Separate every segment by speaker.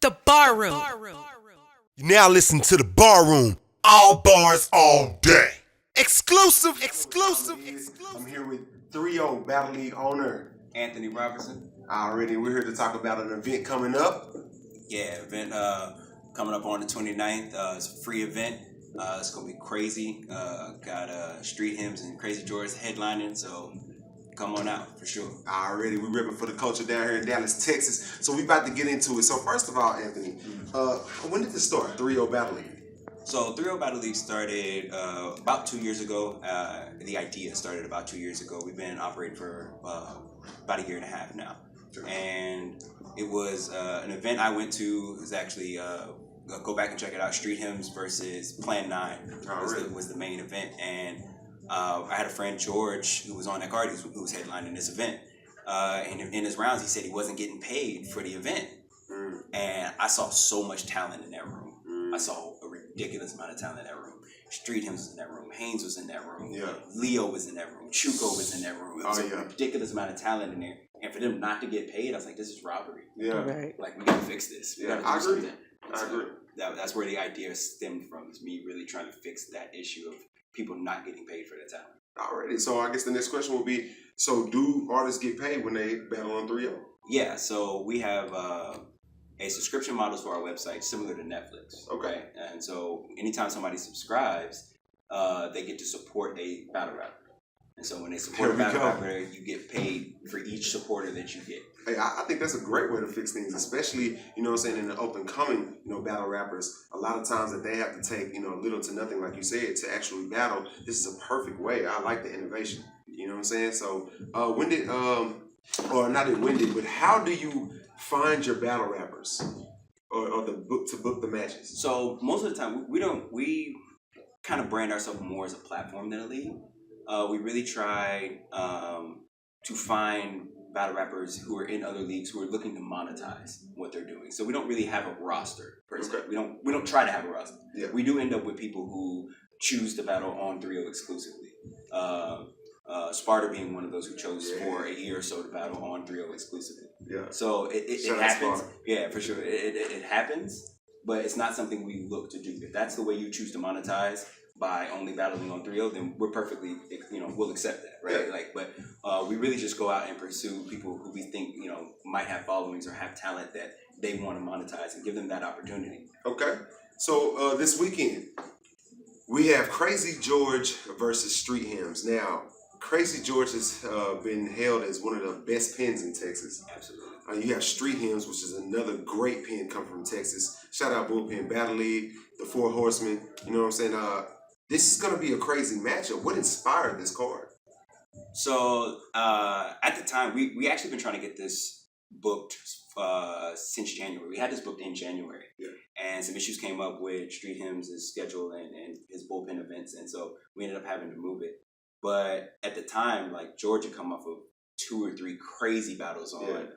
Speaker 1: The Bar Room.
Speaker 2: You now listen to the Bar Room. All bars, all day. Exclusive. I'm here with THREEO Battle League owner
Speaker 3: Anthony Robertson.
Speaker 2: We're here to talk about an event coming up.
Speaker 3: Yeah, event coming up on the 29th. It's a free event. It's gonna be crazy. Got Street HYMNS and KRAZY George headlining, so come on out for sure.
Speaker 2: We're ripping for the culture down here in Dallas, Texas. So we about to get into it. So first of all, Anthony, when did this start? THREEO Battle League.
Speaker 3: So THREEO Battle League started about 2 years ago. The idea started about 2 years ago. We've been operating for about a year and a half now. Sure. And it was an event I went to. It was actually, go back and check it out, Street HYMNS versus Plan 9 was the main event. And I had a friend, George, who was on that card, who was headlining this event. And in his rounds, he said he wasn't getting paid for the event. And I saw so much talent in that room. I saw a ridiculous amount of talent in that room. Street HYMNS was in that room. HYMNS was in that room. Yeah. Leo was in that room. Chuko was in that room. It was a ridiculous amount of talent in there. And for them not to get paid, I was like, this is robbery.
Speaker 2: Yeah.
Speaker 1: Right.
Speaker 3: Like, we gotta fix this.
Speaker 2: I agree. I agree.
Speaker 3: That's where the idea stemmed from, is me really trying to fix that issue of people not getting paid for their talent.
Speaker 2: Alrighty. So I guess the next question will be, so do artists get paid when they battle on THREEO?
Speaker 3: Yeah, so we have a subscription model for our website, similar to Netflix.
Speaker 2: Okay.
Speaker 3: And so anytime somebody subscribes, they get to support a battle rapper. And so when they support a battle rapper, you get paid for each supporter that you get.
Speaker 2: Hey, I think that's a great way to fix things, especially, you know what I'm saying, in the up and coming, battle rappers. A lot of times that they have to take, little to nothing, like you said, to actually battle. This is a perfect way. I like the innovation. You know what I'm saying? So but how do you find your battle rappers or to book the matches?
Speaker 3: So most of the time, we kind of brand ourselves more as a platform than a league. We really try to find battle rappers who are in other leagues who are looking to monetize what they're doing. So we don't really have a roster per se. We don't try to have a roster. Yeah. We do end up with people who choose to battle on THREEO exclusively. Sparta being one of those who chose for a year or so to battle on THREEO exclusively. Yeah. So it happens. Yeah, for sure. It happens, but it's not something we look to do. If that's the way you choose to monetize, by only battling on THREEO, then we're perfectly, we'll accept that, right? Yeah. But we really just go out and pursue people who we think, might have followings or have talent that they want to monetize and give them that opportunity.
Speaker 2: Okay. So this weekend, we have KRAZY George versus Street HYMNS. Now, KRAZY George has been hailed as one of the best pens in Texas.
Speaker 3: Absolutely.
Speaker 2: You have Street HYMNS, which is another great pen coming from Texas. Shout out Bullpen Battle League, the Four Horsemen. You know what I'm saying? This is going to be a crazy matchup. What inspired this card?
Speaker 3: So, at the time, we actually been trying to get this booked since January. We had this booked in January. Yeah. And some issues came up with Street HYMNS' schedule and his bullpen events. And so we ended up having to move it. But at the time, George had come off of 2 or 3 crazy battles on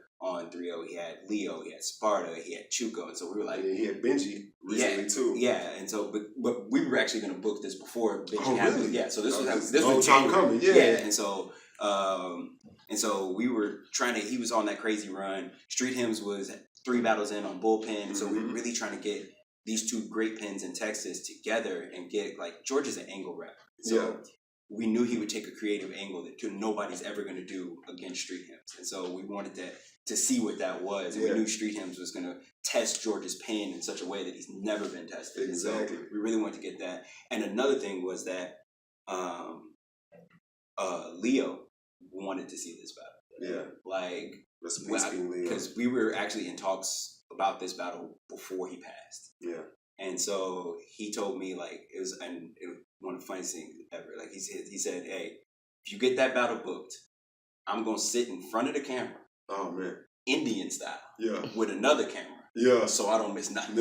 Speaker 3: THREEO. He had Leo, he had Sparta, he had Chuko, and so we were like,
Speaker 2: he had Benji recently too.
Speaker 3: Yeah, and so but we were actually going to book this before Benji happened. Really? Yeah, so this was
Speaker 2: time coming. Yeah,
Speaker 3: and so we were trying to. He was on that crazy run. Street HYMNS was 3 battles in on bullpen, so we were really trying to get these 2 great pens in Texas together and get George is an angle rapper. So we knew he would take a creative angle that nobody's ever going to do against Street HYMNS, and so we wanted to see what that was. And we knew Street HYMNS was going to test George's pen in such a way that he's never been tested.
Speaker 2: Exactly.
Speaker 3: And so we really wanted to get that. And another thing was that Leo wanted to see this battle.
Speaker 2: Yeah.
Speaker 3: Because we were actually in talks about this battle before he passed.
Speaker 2: Yeah.
Speaker 3: And so he told me it was one of the funniest things ever. He said, hey, if you get that battle booked, I'm going to sit in front of the camera.
Speaker 2: Oh, man.
Speaker 3: Indian style.
Speaker 2: Yeah.
Speaker 3: With another camera.
Speaker 2: Yeah.
Speaker 3: So I don't miss nothing.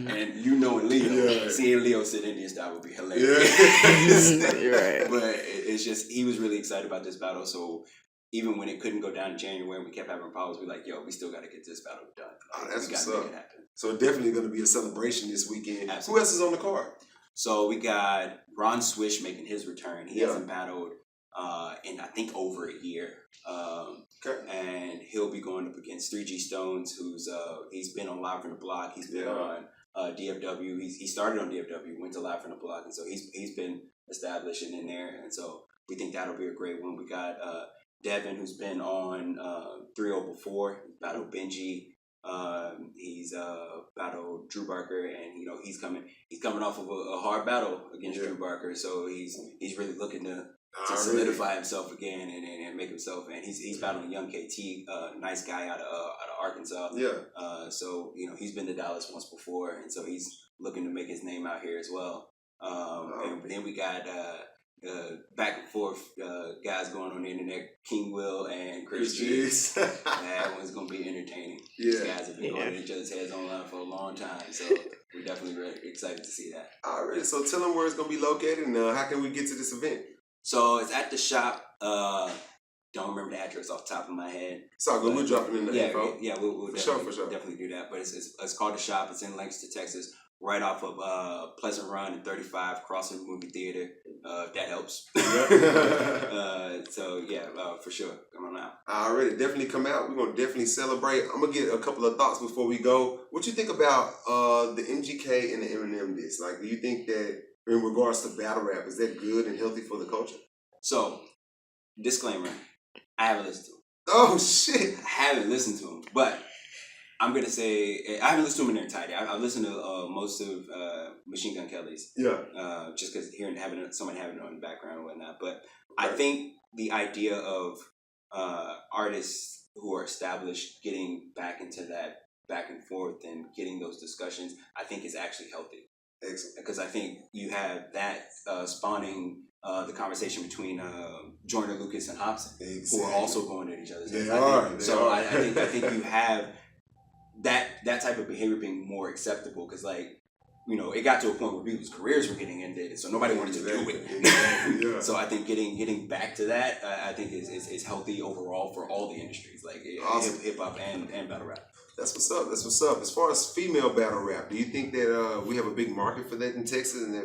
Speaker 3: And and Leo, seeing Leo sit Indian style would be hilarious.
Speaker 1: Yeah. You're right.
Speaker 3: But it's just, he was really excited about this battle. So even when it couldn't go down in January and we kept having problems, we're like, we still got to get this battle done.
Speaker 2: That's what's up. Make it happen. So definitely going to be a celebration this weekend.
Speaker 3: Absolutely.
Speaker 2: Who else is on the card?
Speaker 3: So we got Ron Swish making his return. He hasn't battled in I think over a year.
Speaker 2: Okay.
Speaker 3: And he'll be going up against 3G Stones, who's he's been on Live from the Block. He's been on DFW. He started on DFW, went to Live from the Block, and so he's been established and in there. And so we think that'll be a great one. We got Devin, who's been on THREEO before, battled Benji. He's battled Drew Barker, and he's coming off of a hard battle against Drew Barker, so he's really looking to solidify himself again and make himself. And he's battling Young KT, nice guy out of Arkansas. So he's been to Dallas once before, and so he's looking to make his name out here as well. And then we got back and forth guys going on the internet, King Will and Chris G. That one's gonna be entertaining. These guys have been going at each other's heads online for a long time, so we're definitely really excited to see that.
Speaker 2: All right, so tell them where it's gonna be located and how can we get to this event?
Speaker 3: So it's at the shop. Don't remember the address off the top of my head.
Speaker 2: It's all good. We'll drop it in the info.
Speaker 3: Yeah, we'll
Speaker 2: for sure.
Speaker 3: Definitely do that. But it's called the shop. It's in Lancaster, Texas, right off of Pleasant Run and 35, crossing the movie theater. That helps. So for sure, come on out.
Speaker 2: Alright, definitely come out. We're gonna definitely celebrate. I'm gonna get a couple of thoughts before we go. What you think about the MGK and the Eminem diss? Like, do you think that in regards to battle rap, is that good and healthy for the culture?
Speaker 3: So, disclaimer: I haven't listened to him.
Speaker 2: Oh shit!
Speaker 3: I haven't listened to him, but I'm gonna say I haven't listened to him in their entirety. I've listened to most of Machine Gun Kelly's. Just because someone having it on the background and whatnot. But I think the idea of artists who are established getting back into that back and forth and getting those discussions, I think is actually healthy.
Speaker 2: Excellent.
Speaker 3: Because I think you have that spawning the conversation between Joyner Lucas and Hobson, who are also going at each other's heads. I think you have that type of behavior being more acceptable, because it got to a point where people's careers were getting ended, so nobody wanted to do it. So I think getting back to that, I think is healthy overall for all the industries, like hip hop and battle rap.
Speaker 2: That's what's up. That's what's up. As far as female battle rap, do you think that we have a big market for that in Texas? And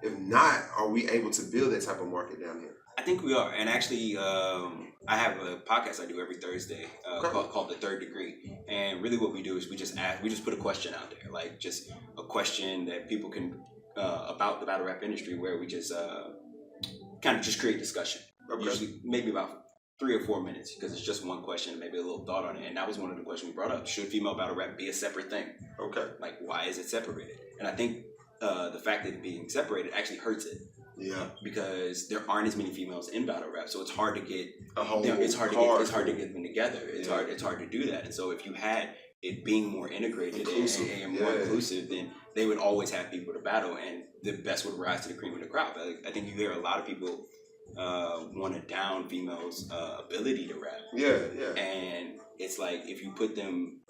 Speaker 2: if not, are we able to build that type of market down here?
Speaker 3: I think we are. And actually, I have a podcast I do every Thursday called The Third Degree. And really what we do is we just put a question out there, like just a question that people can, about the battle rap industry, where we just kind of just create discussion. Usually maybe about 3 or 4 minutes, because it's just one question, maybe a little thought on it. And that was one of the questions we brought up. Should female battle rap be a separate thing?
Speaker 2: Okay.
Speaker 3: Like, why is it separated? And I think the fact that it being separated actually hurts it.
Speaker 2: Yeah.
Speaker 3: Because there aren't as many females in battle rap, so it's hard to get it's hard to get them together. It's hard to do that. And so if you had it being more integrated and more inclusive, then they would always have people to battle, and the best would rise to the cream of the crop. I think you hear a lot of people want to down females' ability to rap. And it's like if you put them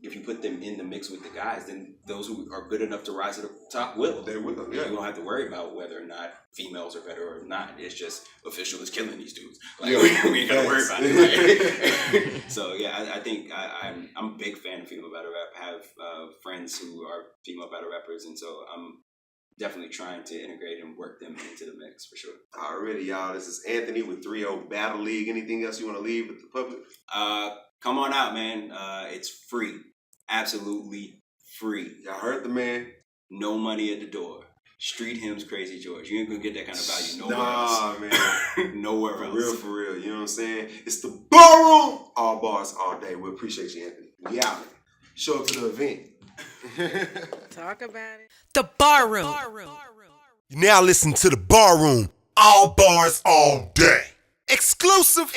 Speaker 3: in the mix with the guys, then those who are good enough to rise to the top will.
Speaker 2: They will.
Speaker 3: You don't have to worry about whether or not females are better or not. It's just official is killing these dudes. Like, we ain't gotta worry about it. Like, so I think I'm a big fan of female battle rap. I have friends who are female battle rappers, and so I'm definitely trying to integrate and work them into the mix for sure.
Speaker 2: Alrighty, y'all. This is Anthony with THREEO Battle League. Anything else you want to leave with the public?
Speaker 3: Come on out, man. It's free. Absolutely free.
Speaker 2: Y'all heard the man.
Speaker 3: No money at the door. Street Hymns, Crazy George. You ain't gonna get that kind of value nowhere else.
Speaker 2: Man.
Speaker 3: Nowhere else.
Speaker 2: For real. You know what I'm saying? It's the Barroom. All bars, all day. We appreciate you, Anthony. We out. Show up to the event.
Speaker 1: Talk about it. The Barroom.
Speaker 4: You now listen to the Barroom. All bars, all day. Exclusive.